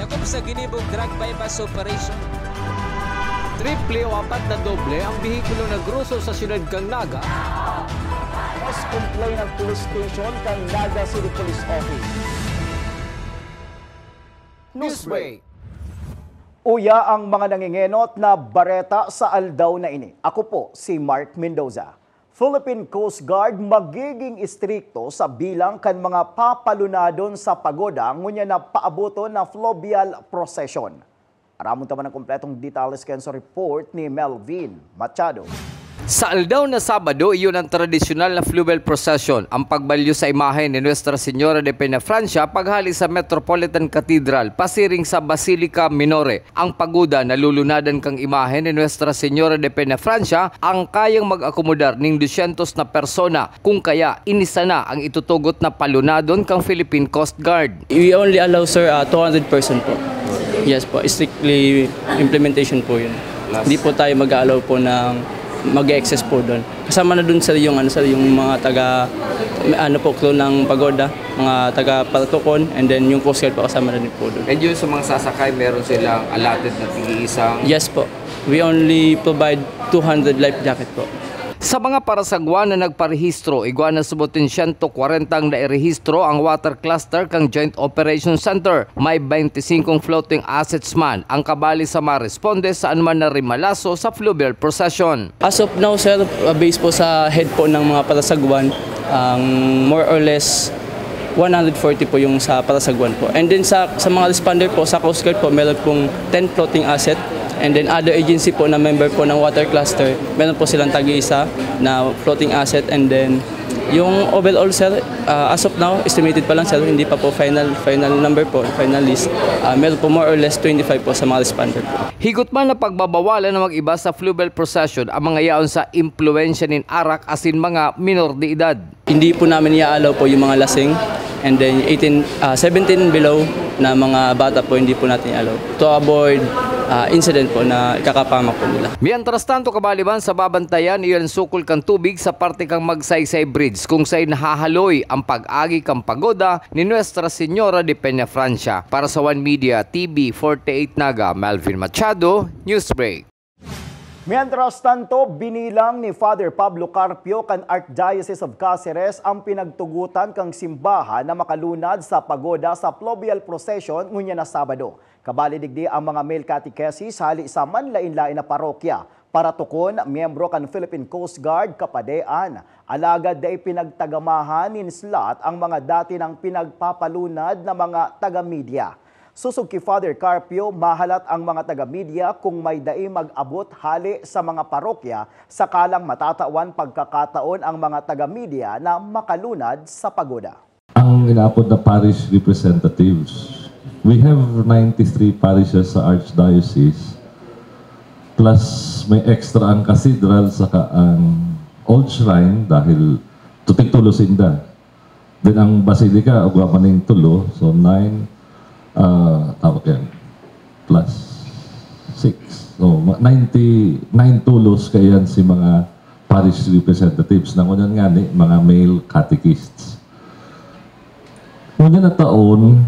Dagom sa ginibong drug bypass operation. Triple o apat na doble ang bihikulo na gruso sa siyudad kang Naga. Mas complain ng police station kang Naga City Police Office. Newsbreak. Uya ang mga nangingenot na bareta sa aldaw na ini. Ako po si Mark Mendoza. Philippine Coast Guard magiging istrikto sa bilang kan mga papalunadon sa pagoda ngunya na paaboton na fluvial procession. Aramon taman ang kompletong details sa report ni Melvin Machado. Sa aldaw na Sabado, iyon ang tradisyonal na fluvial procession, ang pagbalyo sa imahe ni Nuestra Señora de Peñafrancia paghali sa Metropolitan Cathedral, pasiring sa Basilica Minore. Ang pagoda na lulunadan kang imahe ni Nuestra Señora de Peñafrancia ang kayang mag-akomodar ning 200 na persona, kung kaya inisa na ang itutugot na palunadon kang Philippine Coast Guard. We only allow, sir, 200 person po. Yes po, strictly implementation po yun. Hindi po tayo mag-allow po ng mag-excess po doon. Kasama na doon sa yung mga taga crew ng pagoda, mga taga Paltukon, and then yung Coast Guard po kasama na din po doon. And yun sa mga sasakay, meron silang allotted na tig-iisang? Yes po. We only provide 200 life jacket po. Sa mga parasagwan na nagparehistro, iguana subutin 140 ang nairehistro ang water cluster kang Joint Operations Center. May 25 floating assets man ang kabali sa maresponde saan man na rimalaso sa fluvial procession. As of now, sir, based po sa head po ng mga parasagwan, more or less 140 po yung sa parasagwan po. And then sa mga responder po, sa Coast Guard po, meron pong 10 floating asset. And then other agency po na member po ng water cluster, meron po silang tag-iisa na floating asset. And then yung overall, sir, as of now, estimated pa lang, sir, hindi pa po final number po, final list. Meron po more or less 25 po sa mga responder po. Higot man na pagbabawalan na mag-iba sa fluvial procession ang mga yaon sa impluensya nin arak asin mga minor de edad. Hindi po namin i-allow po yung mga lasing, and then 17 below na mga bata po hindi po natin i-allow to avoid incident po na ikakapamak po nila. Mientras tanto, kabaliban sa babantayan, iyon sukol kang tubig sa parte kang Magsaysay Bridge kung sa'y nahahaloy ang pag-agi kang pagoda ni Nuestra Señora de Peñafrancia. Para sa One Media TV 48 Naga, Melvin Machado, Newsbreak. Mientras tanto, binilang ni Father Pablo Carpio kan Archdiocese of Cáceres ang pinagtugutan kang simbahan na makalunad sa pagoda sa fluvial procession ngunya na Sabado. Kabali digdi ang mga male catechesis hali sa manlain-lain na parokya para tukon miyembro kan Philippine Coast Guard kapadean. Alagad day pinagtagamahan nin slot ang mga dati ng pinagpapalunad na mga taga-media. Susog ki Father Carpio, mahalat ang mga taga-media kung may dai mag-abot hali sa mga parokya sakalang matatawan pagkakataon ang mga taga-media na makalunad sa pagoda. Ang inaabot na parish representatives, we have 93 parishes sa Archdiocese, plus may extra ang cathedral saka ang old shrine dahil tutig-tulo sinda. Then ang basilica, ugwa maning tulo, so 9, tawag yan, plus 6. So, 99 tulos kayan si mga parish representatives. Nangunan nga ni, mga male catechists. Ngunyan na taon,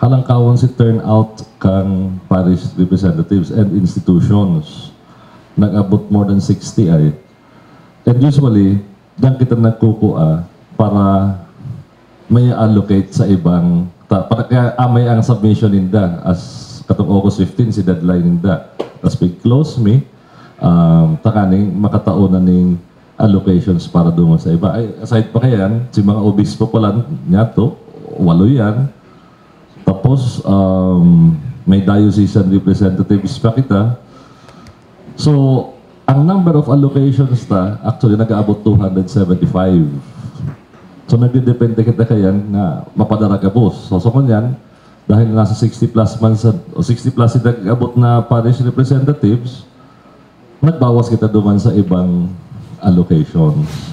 halangkawan si turnout kang parish representatives and institutions. Nag-abot more than 60 ay. And usually, dan kita nagkukua para may allocate sa ibang para kaya amay ang submission ninda as katong August 15 si deadline ninda. Tapos close me takaning makataonan ning allocations para doon sa iba. Ay, aside pa kayan, si mga obispo pala niyato, 8 yan. Tapos may diocesan representatives pa kita. So, ang number of allocations ta actually nag-aabot 275. So nagdidepende kita kayan na mapadara ka boss. So kunyan, dahil nasa 60 plus man o 60 plus si nag-abot na parish representatives, nagbawas kita duman sa ibang allocations.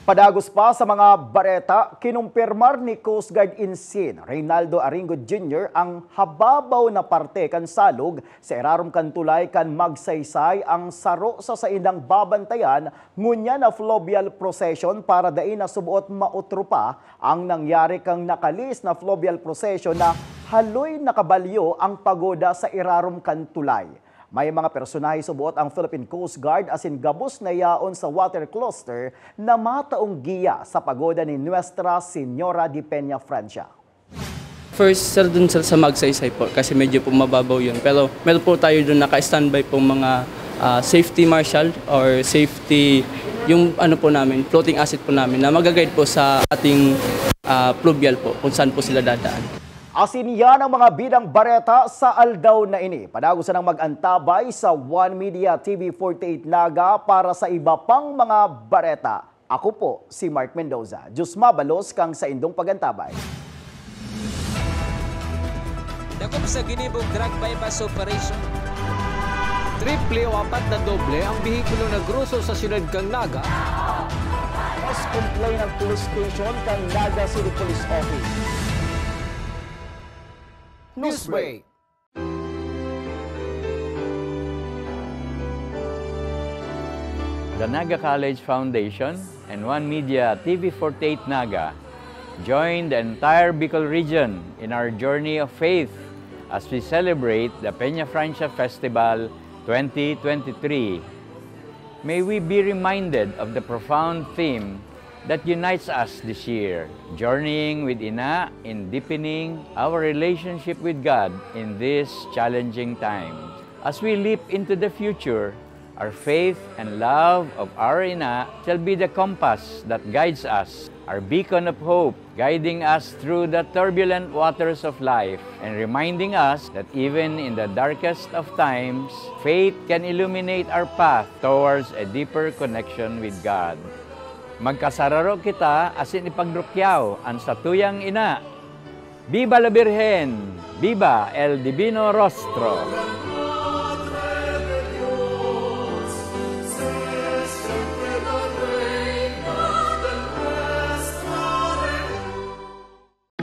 Padagos pa sa mga bareta, kinumpirmar ni Coast Guard Ensign Reynaldo Aringo Jr. ang hababaw na parte kan salog sa irarom kan tulay kan Magsaysay ang saro sa saindang babantayan ngunya na fluvial procession para dain na subuot mautro pa ang nangyari kang nakalis na fluvial procession na haloy nakabalyo ang pagoda sa Irarum Kantulay. May mga personahe subuot ang Philippine Coast Guard as in gabos na yaon sa water cluster na mataong giya sa pagoda ni Nuestra Señora de Peña Francia. First, sir, dun sa Magsaysay po, kasi medyo po mababaw yun. Pero meron po tayo dun naka-standby po mga safety marshal or safety, yung ano po namin, floating asset po namin na mag-guide po sa ating pluvial po, kung saan po sila dadaan. Asin yan ang mga bidang bareta sa aldaw na ini. Panagusan ng mag-antabay sa One Media TV 48 Naga para sa iba pang mga bareta. Ako po si Mark Mendoza. Diyos mabalos kang sa indong pagantabay. Dakop sa ginibog drug bypass operation. Triple o apat na doble ang bihikulo na gruso sa siyudad kang Naga. Mas complain ng police station kang Naga City Police Office. Newsbreak. The Naga College Foundation and One Media TV 48 Naga join the entire Bicol region in our journey of faith as we celebrate the Peña Francia Festival 2023. May we be reminded of the profound theme that unites us this year, journeying with Ina in deepening our relationship with God in these challenging times. As we leap into the future, our faith and love of our Ina shall be the compass that guides us, our beacon of hope, guiding us through the turbulent waters of life and reminding us that even in the darkest of times, faith can illuminate our path towards a deeper connection with God. Magkasararo kita asin ipagdrukyaw ang satuyang ina. Viva la Virgen! Viva el Divino Rostro!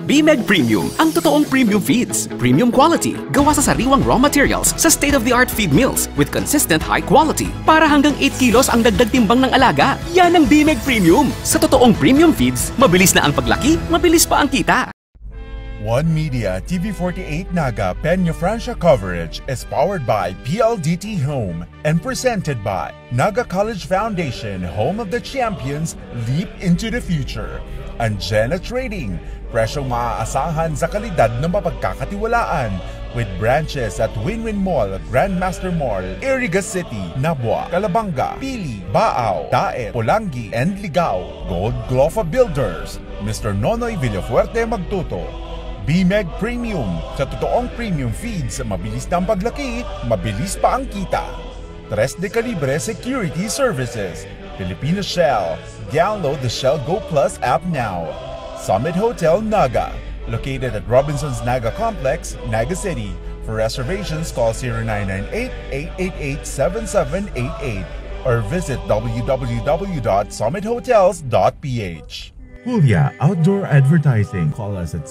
BMEG Premium, ang totoong premium feeds. Premium quality, gawa sa sariwang raw materials sa state-of-the-art feed mills with consistent high quality. Para hanggang 8 kilos ang dagdag timbang ng alaga. Yan ang BMEG Premium. Sa totoong premium feeds, mabilis na ang paglaki, mabilis pa ang kita. One Media TV 48 Naga Peña Francia coverage is powered by PLDT Home and presented by Naga College Foundation, home of the champions, leap into the future. And Jenna Trading, presyong maaasahan sa kalidad ng mapagkakatiwalaan with branches at Win-Win Mall, Grandmaster Mall, Iriga City, Nabua, Calabanga, Pili, Baao, Daet, Polangi, and Ligao. Gold Glofa Builders, Mr. Nonoy Villafuerte Magtuto. BMEG Premium, sa totoong premium feeds, mabilis na ang paglaki, mabilis pa ang kita. Tres de Calibre Security Services, Filipino Shell. Download the Shell Go Plus app now. Summit Hotel Naga, located at Robinson's Naga Complex, Naga City. For reservations, call 0998-888-7788 or visit www.summithotels.ph. Julia Outdoor Advertising. Call us at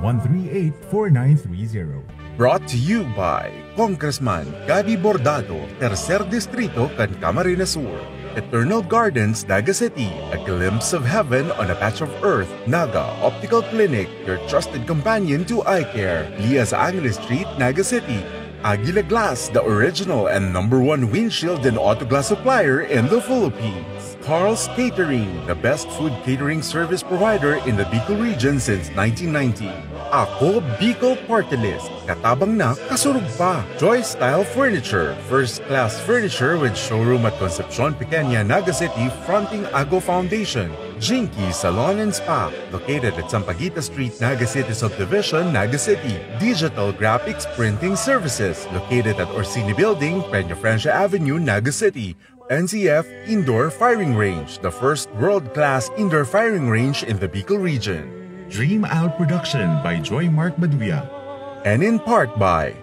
0917-138-4930. Brought to you by Congressman Gabi Bordado, Tercer Distrito, Camarines Sur. Eternal Gardens, Naga City, a glimpse of heaven on a patch of earth. Naga Optical Clinic, your trusted companion to eye care. Lias Angeles Street, Naga City. Aguila Glass, the original and #1 windshield and auto glass supplier in the Philippines. Carl's Catering, the best food catering service provider in the Bicol region since 1990. Ako Bicol Party List, katabang na kasurug pa. Joy Style Furniture, first-class furniture with showroom at Concepcion Pequeña, Naga City, fronting Ago Foundation. Jinky Salon and Spa, located at Sampaguita Street, Naga City Subdivision, Naga City. Digital Graphics Printing Services, located at Orsini Building, Peña Francia Avenue, Naga City. NCF Indoor Firing Range, the first world-class indoor firing range in the Bicol region. Dream Out Production by Joy Mark Baduya. And in part by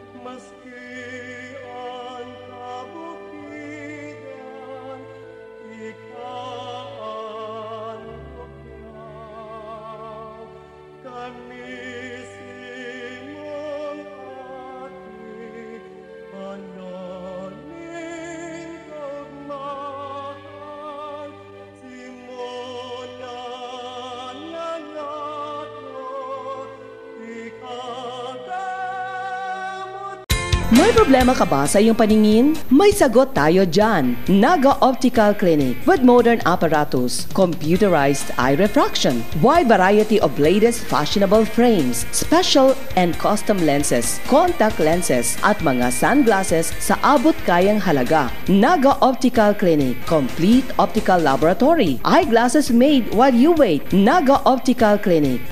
Ikaw May problema ka ba sa iyong paningin? May sagot tayo dyan. Naga Optical Clinic with modern apparatus, computerized eye refraction, wide variety of latest fashionable frames, special and custom lenses, contact lenses at mga sunglasses sa abot kayang halaga. Naga Optical Clinic, complete optical laboratory, eyeglasses made while you wait. Naga Optical Clinic,